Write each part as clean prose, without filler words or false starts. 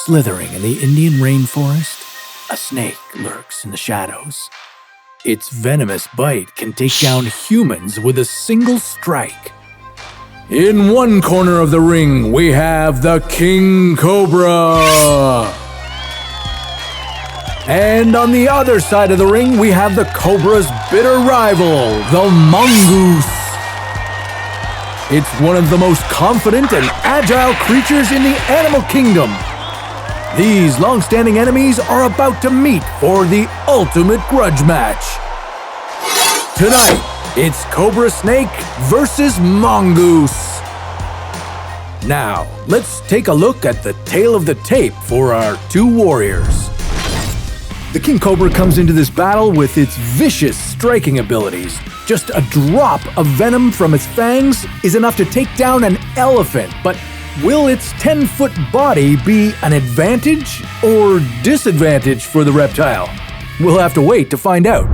Slithering in the Indian rainforest, a snake lurks in the shadows. Its venomous bite can take down humans with a single strike. In one corner of the ring, we have the King Cobra. And on the other side of the ring, we have the Cobra's bitter rival, the Mongoose. It's one of the most confident and agile creatures in the animal kingdom. These long-standing enemies are about to meet for the ultimate grudge match. Tonight, it's Cobra Snake versus Mongoose. Now, let's take a look at the tail of the tape for our two warriors. The King Cobra comes into this battle with its vicious striking abilities. Just a drop of venom from its fangs is enough to take down an elephant, but will its 10-foot body be an advantage or disadvantage for the reptile? We'll have to wait to find out.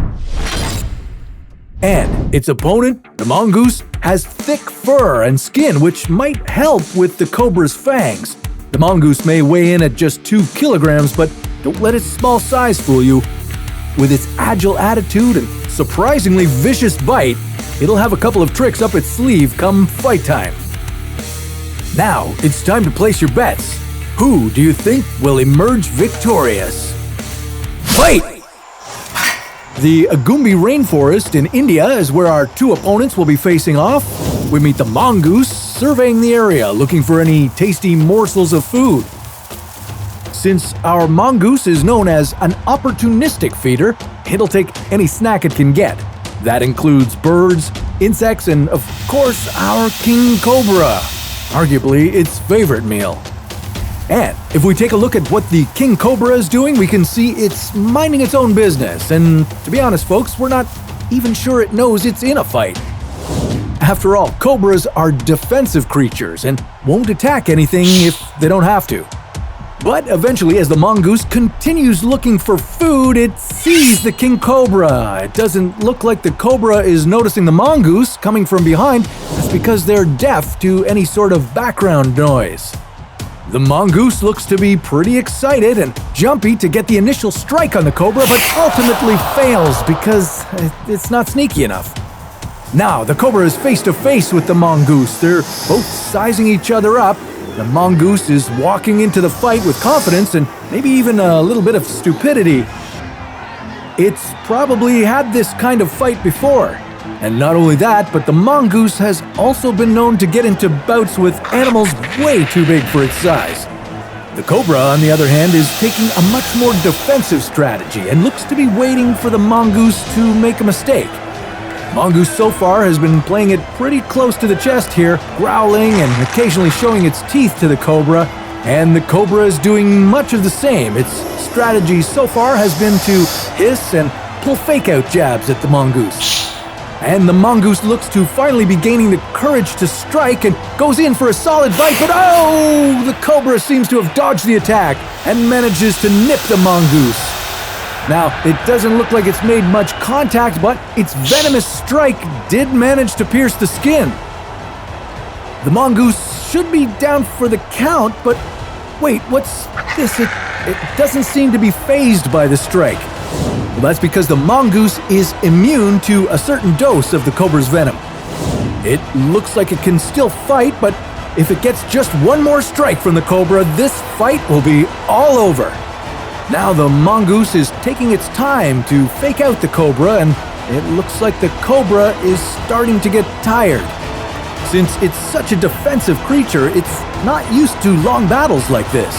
And its opponent, the Mongoose, has thick fur and skin which might help with the Cobra's fangs. The Mongoose may weigh in at just 2 kilograms, but don't let its small size fool you. With its agile attitude and surprisingly vicious bite, it'll have a couple of tricks up its sleeve come fight time. Now, it's time to place your bets. Who do you think will emerge victorious? Fight! The Agumbi rainforest in India is where our two opponents will be facing off. We meet the Mongoose surveying the area, looking for any tasty morsels of food. Since our Mongoose is known as an opportunistic feeder, it'll take any snack it can get. That includes birds, insects, and of course our King Cobra, arguably its favorite meal. And if we take a look at what the King Cobra is doing, we can see it's minding its own business. And to be honest, folks, we're not even sure it knows it's in a fight. After all, cobras are defensive creatures and won't attack anything if they don't have to. But eventually, as the Mongoose continues looking for food, it sees the King Cobra. It doesn't look like the Cobra is noticing the Mongoose coming from behind. That's because they're deaf to any sort of background noise. The Mongoose looks to be pretty excited and jumpy to get the initial strike on the Cobra, but ultimately fails because it's not sneaky enough. Now, the Cobra is face to face with the Mongoose. They're both sizing each other up. The Mongoose is walking into the fight with confidence and maybe even a little bit of stupidity. It's probably had this kind of fight before. And not only that, but the Mongoose has also been known to get into bouts with animals way too big for its size. The Cobra, on the other hand, is taking a much more defensive strategy and looks to be waiting for the Mongoose to make a mistake. Mongoose so far has been playing it pretty close to the chest here, growling and occasionally showing its teeth to the Cobra, and the Cobra is doing much of the same. Its strategy so far has been to hiss and pull fake-out jabs at the Mongoose. And the Mongoose looks to finally be gaining the courage to strike and goes in for a solid bite, but oh! The Cobra seems to have dodged the attack and manages to nip the Mongoose. Now, it doesn't look like it's made much contact, but its venomous strike did manage to pierce the skin. The Mongoose should be down for the count, but wait, what's this? It doesn't seem to be fazed by the strike. Well, that's because the Mongoose is immune to a certain dose of the Cobra's venom. It looks like it can still fight, but if it gets just one more strike from the Cobra, this fight will be all over. Now the Mongoose is taking its time to fake out the Cobra, and it looks like the Cobra is starting to get tired. Since it's such a defensive creature, it's not used to long battles like this.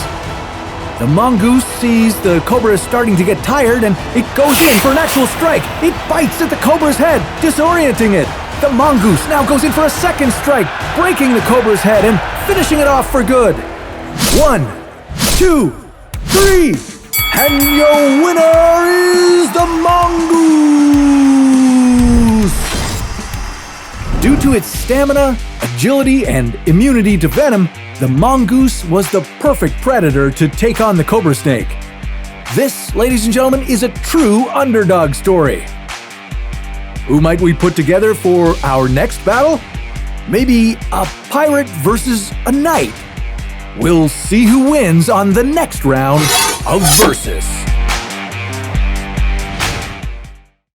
The Mongoose sees the Cobra is starting to get tired, and it goes in for an actual strike. It bites at the Cobra's head, disorienting it. The Mongoose now goes in for a second strike, breaking the Cobra's head and finishing it off for good. 1, 2, 3... And your winner is the Mongoose! Due to its stamina, agility, and immunity to venom, the Mongoose was the perfect predator to take on the Cobra Snake. This, ladies and gentlemen, is a true underdog story. Who might we put together for our next battle? Maybe a pirate versus a knight. We'll see who wins on the next round of Versus.